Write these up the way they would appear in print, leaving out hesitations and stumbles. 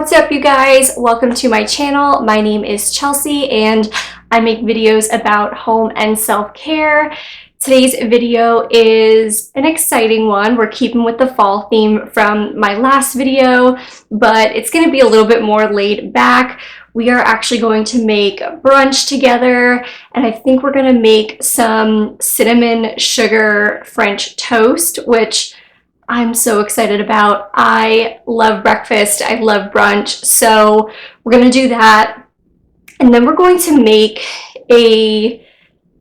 What's up, you guys? Welcome to my channel. My name is Chelsea and I make videos about home and self-care. Today's video is an exciting one. We're keeping with the fall theme from my last video, but it's going to be a little bit more laid back. We are actually going to make brunch together, and I think we're going to make some cinnamon sugar French toast, which I'm so excited about. I love breakfast, I love brunch, so we're gonna do that. And then we're going to make a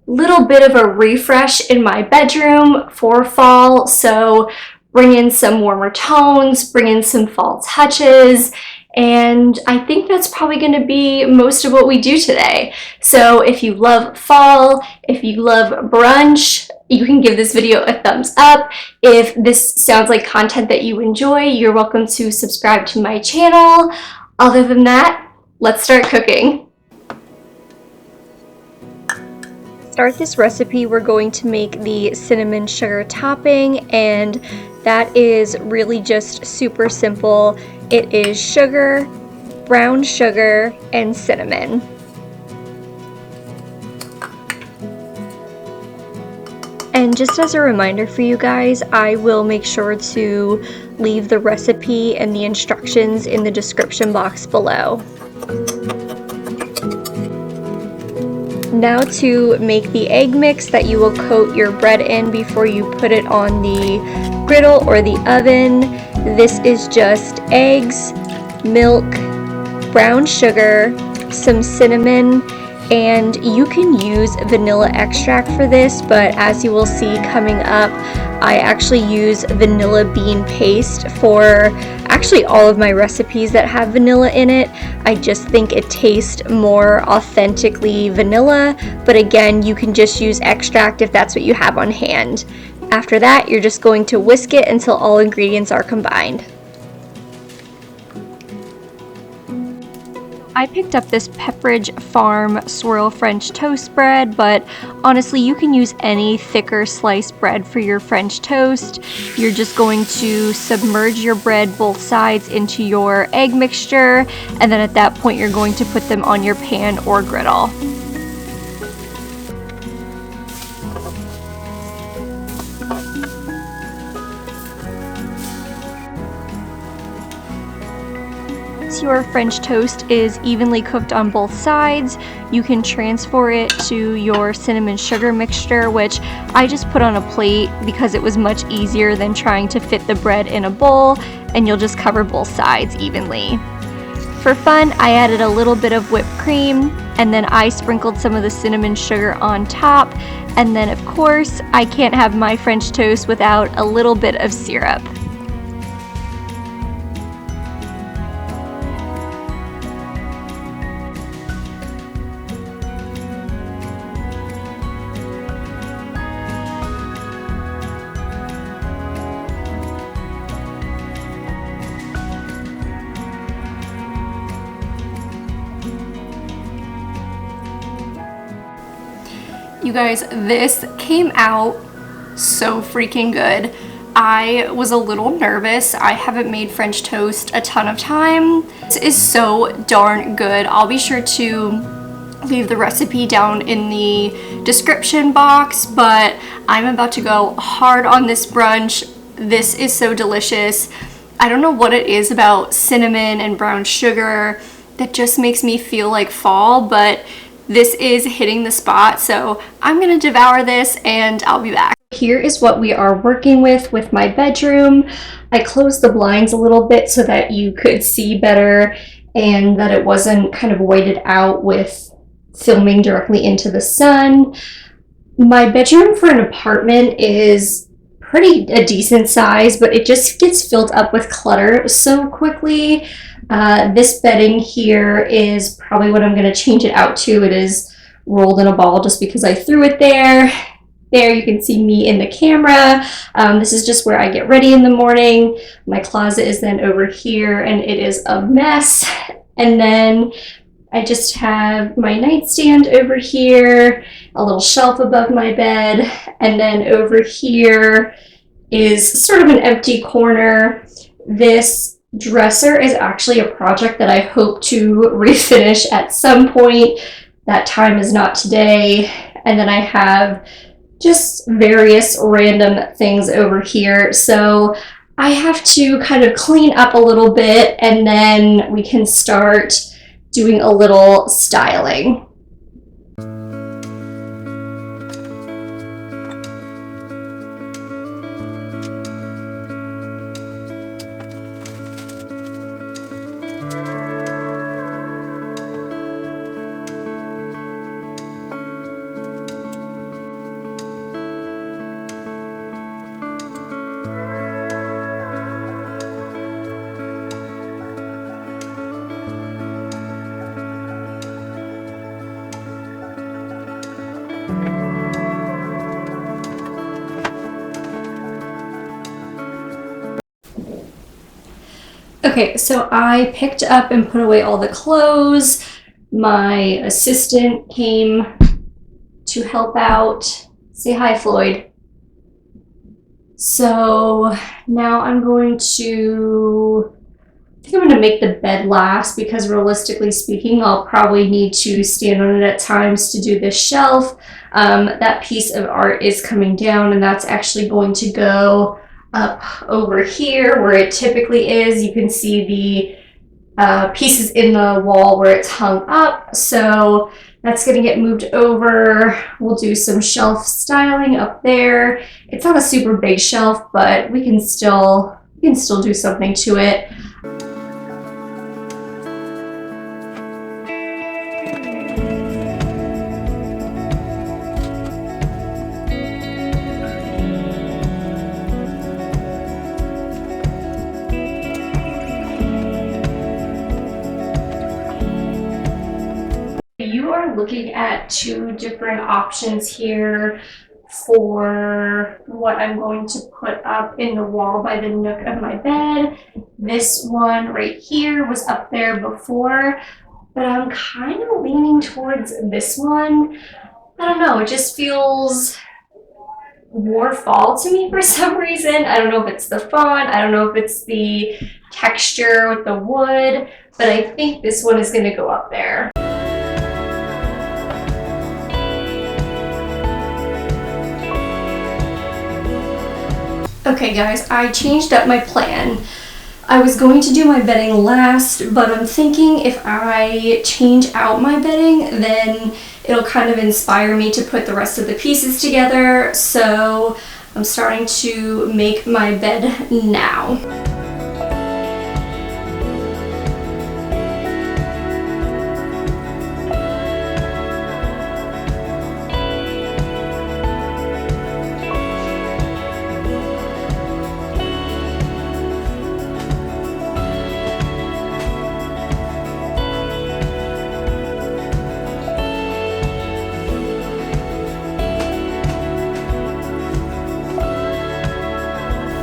little bit of a refresh in my bedroom for fall. So bring in some warmer tones, bring in some fall touches, and I think that's probably going to be most of what we do today. So if you love fall, if you love brunch, you can give this video a thumbs up. If this sounds like content that you enjoy, you're welcome to subscribe to my channel. Other than that, let's start cooking. To start this recipe, we're going to make the cinnamon sugar topping, and that is really just super simple. It is sugar, brown sugar, and cinnamon. And just as a reminder for you guys, I will make sure to leave the recipe and the instructions in the description box below. Now to make the egg mix that you will coat your bread in before you put it on the griddle or the oven. This is just eggs, milk, brown sugar, some cinnamon, and you can use vanilla extract for this, but as you will see coming up, I actually use vanilla bean paste for actually all of my recipes that have vanilla in it. I just think it tastes more authentically vanilla, but again, you can just use extract if that's what you have on hand. After that, you're just going to whisk it until all ingredients are combined. I picked up this Pepperidge Farm swirl French toast bread, but honestly you can use any thicker sliced bread for your French toast. You're just going to submerge your bread both sides into your egg mixture, and then at that point you're going to put them on your pan or griddle. Once your French toast is evenly cooked on both sides, you can transfer it to your cinnamon sugar mixture, which I just put on a plate because it was much easier than trying to fit the bread in a bowl, and you'll just cover both sides evenly. For fun, I added a little bit of whipped cream, and then I sprinkled some of the cinnamon sugar on top, and then of course I can't have my French toast without a little bit of syrup. You guys, this came out so freaking good. I was a little nervous. I haven't made French toast a ton of time. This is so darn good. I'll be sure to leave the recipe down in the description box, but I'm about to go hard on this brunch. This is so delicious. I don't know what it is about cinnamon and brown sugar that just makes me feel like fall, but this is hitting the spot, so I'm gonna devour this and I'll be back. Here is what we are working with my bedroom. I closed the blinds a little bit so that you could see better and that it wasn't kind of weighted out with filming directly into the sun. My bedroom for an apartment is a decent size, but it just gets filled up with clutter so quickly. This bedding here is probably what I'm going to change it out to. It is rolled in a ball just because I threw it there. There you can see me in the camera. This is just where I get ready in the morning. My closet is then over here and it is a mess. And then I just have my nightstand over here, a little shelf above my bed, and then over here is sort of an empty corner. This dresser is actually a project that I hope to refinish at some point. That time is not today. And then I have just various random things over here. So I have to kind of clean up a little bit and then we can start doing a little styling. Okay, so I picked up and put away all the clothes. My assistant came to help out. Say hi, Floyd. So now I'm going to, I think I'm going to make the bed last because realistically speaking, I'll probably need to stand on it at times to do this shelf. That piece of art is coming down and that's actually going to go up over here where it typically is. You can see the pieces in the wall where it's hung up. So that's going to get moved over. We'll do some shelf styling up there. It's not a super big shelf, but we can still do something to it. You are looking at two different options here for what I'm going to put up in the wall by the nook of my bed. This one right here was up there before, but I'm kind of leaning towards this one. I don't know, it just feels more fall to me for some reason. I don't know if it's the font, I don't know if it's the texture with the wood, but I think this one is going to go up there. Okay guys, I changed up my plan. I was going to do my bedding last, but I'm thinking if I change out my bedding, then it'll kind of inspire me to put the rest of the pieces together. So I'm starting to make my bed now.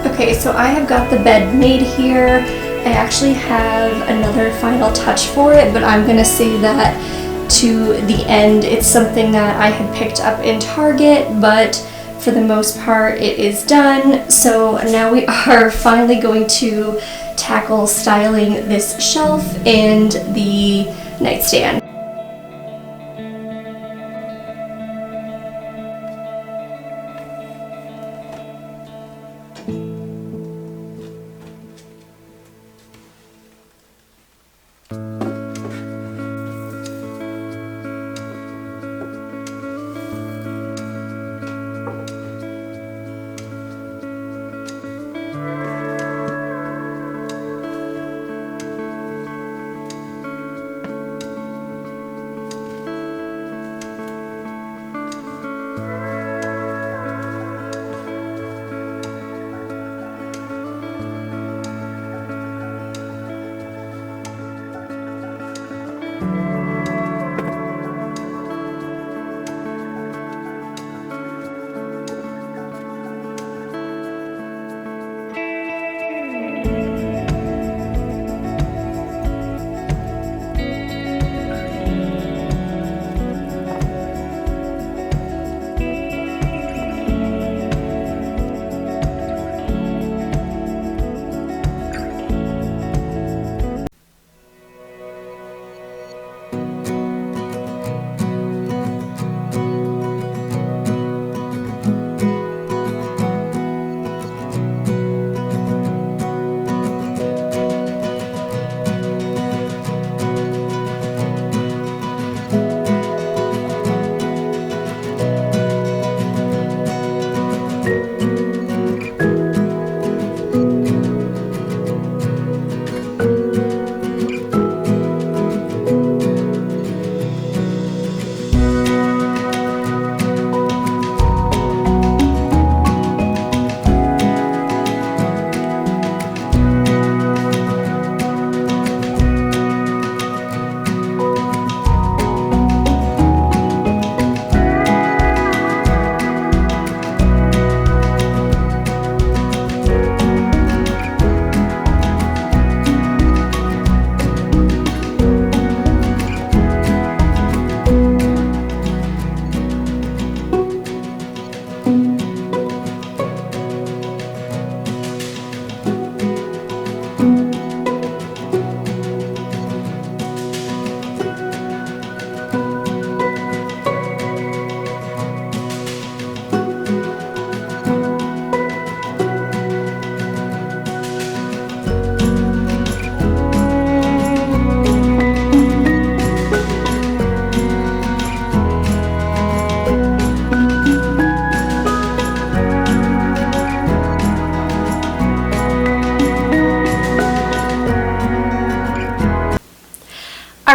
Okay, so I have got the bed made here. I actually have another final touch for it, but I'm gonna save that to the end. It's something that I had picked up in Target, but for the most part it is done. So now we are finally going to tackle styling this shelf and the nightstand.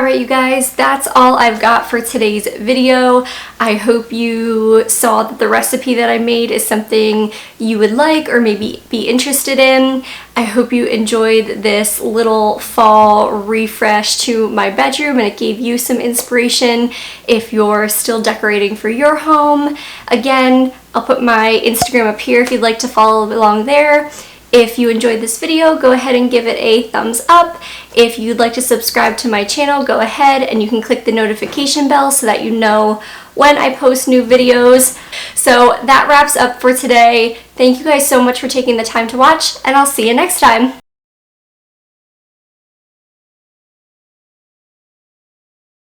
Alright you guys, that's all I've got for today's video. I hope you saw that the recipe that I made is something you would like or maybe be interested in. I hope you enjoyed this little fall refresh to my bedroom and it gave you some inspiration if you're still decorating for your home. Again, I'll put my Instagram up here if you'd like to follow along there. If you enjoyed this video, go ahead and give it a thumbs up. If you'd like to subscribe to my channel, go ahead and you can click the notification bell so that you know when I post new videos. So that wraps up for today. Thank you guys so much for taking the time to watch, and I'll see you next time.